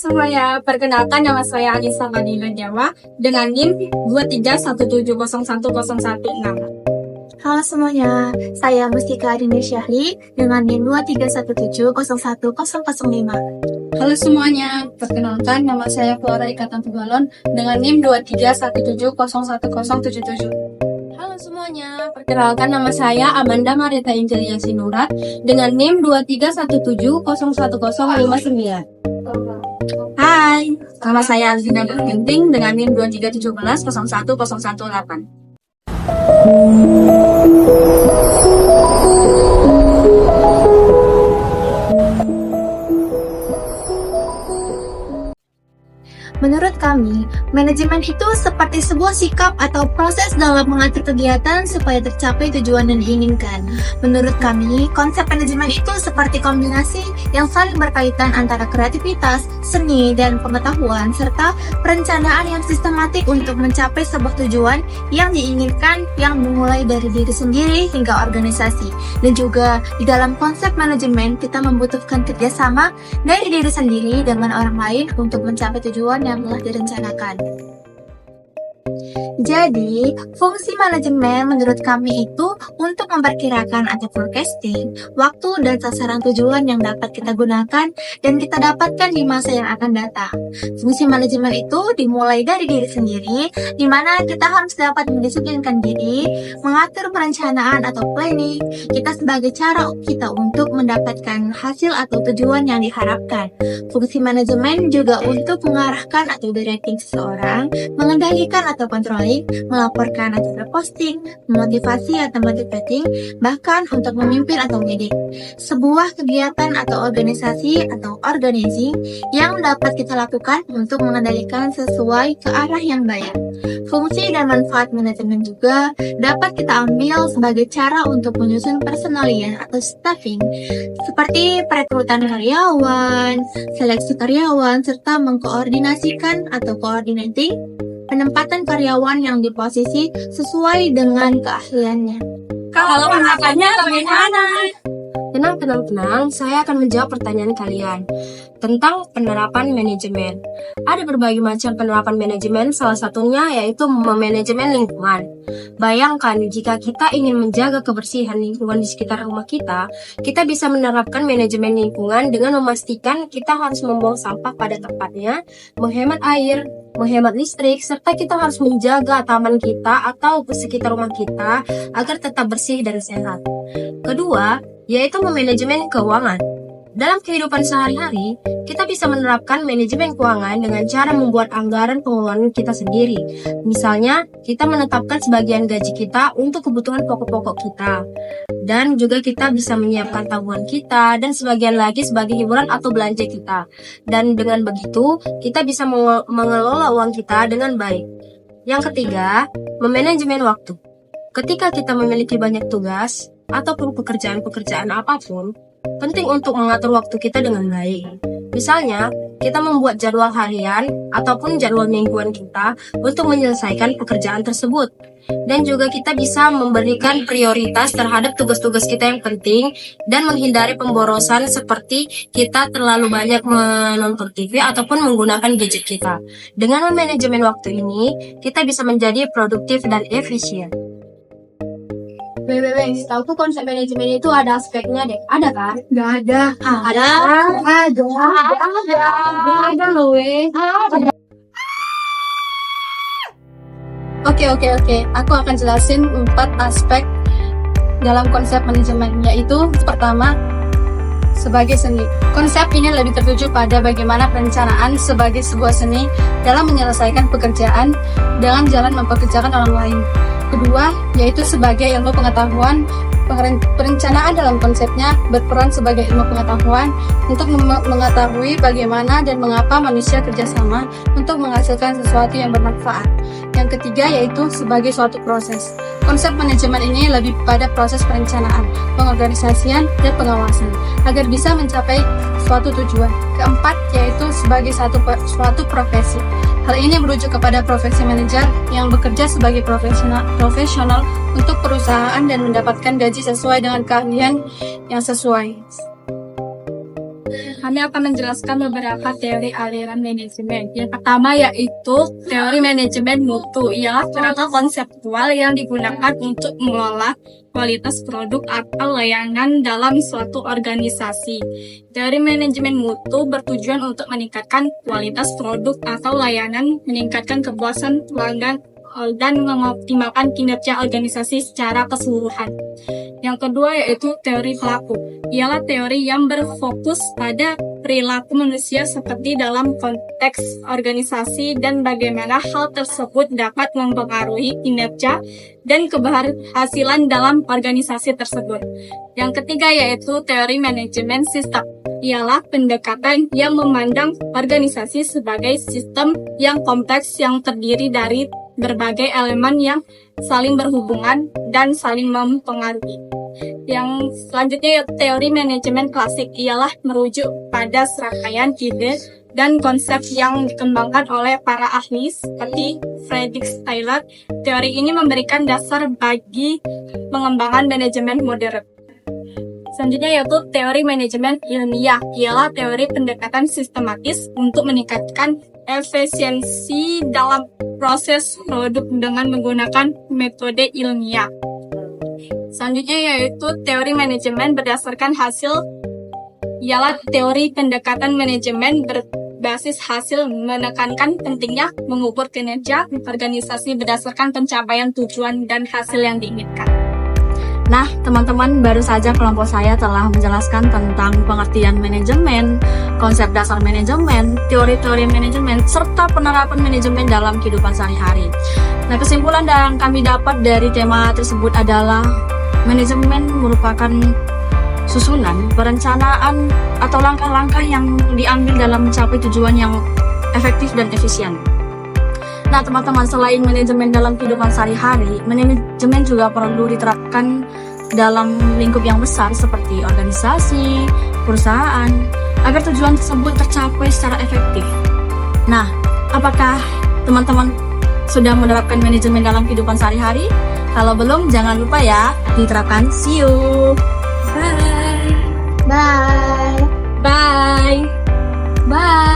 semuanya, perkenalkan nama saya Alisa Manila Jawa dengan NIM 231701016. Halo semuanya, saya Mustika Adini Syahri dengan NIM 231701005. Halo semuanya, perkenalkan nama saya Flora Ikatan Tugalon dengan NIM 231701077. Halo semuanya, perkenalkan nama saya Amanda Marita Injelia Sinurat dengan NIM 231701059. Hai, nama saya Alzina Bergenting dengan NIM 231701018. Menurut kami, manajemen itu seperti sebuah sikap atau proses dalam mengatur kegiatan supaya tercapai tujuan yang diinginkan. Menurut kami, konsep manajemen itu seperti kombinasi yang saling berkaitan antara kreativitas, seni, dan pengetahuan, serta perencanaan yang sistematik untuk mencapai sebuah tujuan yang diinginkan yang dimulai dari diri sendiri hingga organisasi. Dan juga di dalam konsep manajemen, kita membutuhkan kerjasama dari diri sendiri dengan orang lain untuk mencapai tujuan yang telah direncanakan. Jadi, fungsi manajemen menurut kami itu untuk memperkirakan atau forecasting waktu dan sasaran tujuan yang dapat kita gunakan dan kita dapatkan di masa yang akan datang. Fungsi manajemen itu dimulai dari diri sendiri, di mana kita harus dapat mendisiplinkan diri, mengatur perencanaan atau planning, kita sebagai cara kita untuk mendapatkan hasil atau tujuan yang diharapkan. Fungsi manajemen juga untuk mengarahkan atau directing seseorang, mengendalikan atau controlling, melaporkan atau berposting, memotivasi atau motivating, bahkan untuk memimpin atau leading. Sebuah kegiatan atau organisasi atau organizing yang dapat kita lakukan untuk mengendalikan sesuai ke arah yang baik. Fungsi dan manfaat manajemen juga dapat kita ambil sebagai cara untuk menyusun personalian atau staffing, seperti perekrutan karyawan, seleksi karyawan, serta mengkoordinasikan atau coordinating penempatan karyawan yang di posisi sesuai dengan keahliannya. Kalau penampakannya bagaimana? Tenang, saya akan menjawab pertanyaan kalian tentang penerapan manajemen. Ada berbagai macam penerapan manajemen, salah satunya yaitu memanajemen lingkungan. Bayangkan jika kita ingin menjaga kebersihan lingkungan di sekitar rumah kita bisa menerapkan manajemen lingkungan dengan memastikan kita harus membuang sampah pada tempatnya, menghemat air, menghemat listrik, serta kita harus menjaga taman kita atau sekitar rumah kita agar tetap bersih dan sehat. Kedua, yaitu memanajemen keuangan. Dalam kehidupan sehari-hari, kita bisa menerapkan manajemen keuangan dengan cara membuat anggaran pengeluaran kita sendiri. Misalnya, kita menetapkan sebagian gaji kita untuk kebutuhan pokok-pokok kita. Dan juga kita bisa menyiapkan tabungan kita dan sebagian lagi sebagai hiburan atau belanja kita. Dan dengan begitu, kita bisa mengelola uang kita dengan baik. Yang ketiga, memanajemen waktu. Ketika kita memiliki banyak tugas ataupun pekerjaan-pekerjaan apapun, penting untuk mengatur waktu kita dengan baik. Misalnya, kita membuat jadwal harian ataupun jadwal mingguan kita untuk menyelesaikan pekerjaan tersebut. Dan juga kita bisa memberikan prioritas terhadap tugas-tugas kita yang penting dan menghindari pemborosan seperti kita terlalu banyak menonton TV ataupun menggunakan gadget kita. Dengan manajemen waktu ini, kita bisa menjadi produktif dan efisien. Setahu tuh konsep manajemen itu ada aspeknya deh. Ada kan? Gak ada. Ada loh weh. Oke. Aku akan jelasin 4 aspek dalam konsep manajemen, yaitu pertama, sebagai seni. Konsep ini lebih tertuju pada bagaimana perencanaan sebagai sebuah seni dalam menyelesaikan pekerjaan dengan jalan mempekerjakan orang lain. Kedua, yaitu sebagai ilmu pengetahuan. Perencanaan dalam konsepnya berperan sebagai ilmu pengetahuan untuk mengetahui bagaimana dan mengapa manusia kerjasama untuk menghasilkan sesuatu yang bermanfaat. Yang ketiga yaitu sebagai suatu proses. Konsep manajemen ini lebih pada proses perencanaan, pengorganisasian, dan pengawasan agar bisa mencapai suatu tujuan. Keempat yaitu sebagai suatu profesi. Hal ini merujuk kepada profesi manajer yang bekerja sebagai profesional untuk perusahaan dan mendapatkan gaji sesuai dengan keahlian yang sesuai. Kami akan menjelaskan beberapa teori aliran manajemen. Yang pertama yaitu teori manajemen mutu. Ialah kerangka konseptual yang digunakan untuk mengolah kualitas produk atau layanan dalam suatu organisasi. Teori manajemen mutu bertujuan untuk meningkatkan kualitas produk atau layanan, meningkatkan kepuasan pelanggan, dan mengoptimalkan kinerja organisasi secara keseluruhan. Yang kedua yaitu teori pelaku. Ialah teori yang berfokus pada perilaku manusia seperti dalam konteks organisasi dan bagaimana hal tersebut dapat mempengaruhi kinerja dan keberhasilan dalam organisasi tersebut. Yang ketiga yaitu teori manajemen sistem. Ialah pendekatan yang memandang organisasi sebagai sistem yang kompleks yang terdiri dari berbagai elemen yang saling berhubungan dan saling mempengaruhi. Yang selanjutnya teori manajemen klasik ialah merujuk pada serangkaian ide dan konsep yang dikembangkan oleh para ahli seperti Friedrich Schiller. Teori ini memberikan dasar bagi pengembangan manajemen modern. Selanjutnya yaitu teori manajemen ilmiah, ialah teori pendekatan sistematis untuk meningkatkan efisiensi dalam proses produk dengan menggunakan metode ilmiah. Selanjutnya yaitu teori manajemen berdasarkan hasil, ialah teori pendekatan manajemen berbasis hasil, menekankan pentingnya mengukur kinerja organisasi berdasarkan pencapaian tujuan dan hasil yang diinginkan. Nah, teman-teman, baru saja kelompok saya telah menjelaskan tentang pengertian manajemen, konsep dasar manajemen, teori-teori manajemen, serta penerapan manajemen dalam kehidupan sehari-hari. Nah, kesimpulan yang kami dapat dari tema tersebut adalah manajemen merupakan susunan, perencanaan, atau langkah-langkah yang diambil dalam mencapai tujuan yang efektif dan efisien. Nah, teman-teman, selain manajemen dalam kehidupan sehari-hari, manajemen juga perlu diterapkan dalam lingkup yang besar seperti organisasi, perusahaan, agar tujuan tersebut tercapai secara efektif. Nah, apakah teman-teman sudah menerapkan manajemen dalam kehidupan sehari-hari? Kalau belum, jangan lupa ya, diterapkan. See you! Bye! Bye! Bye! Bye!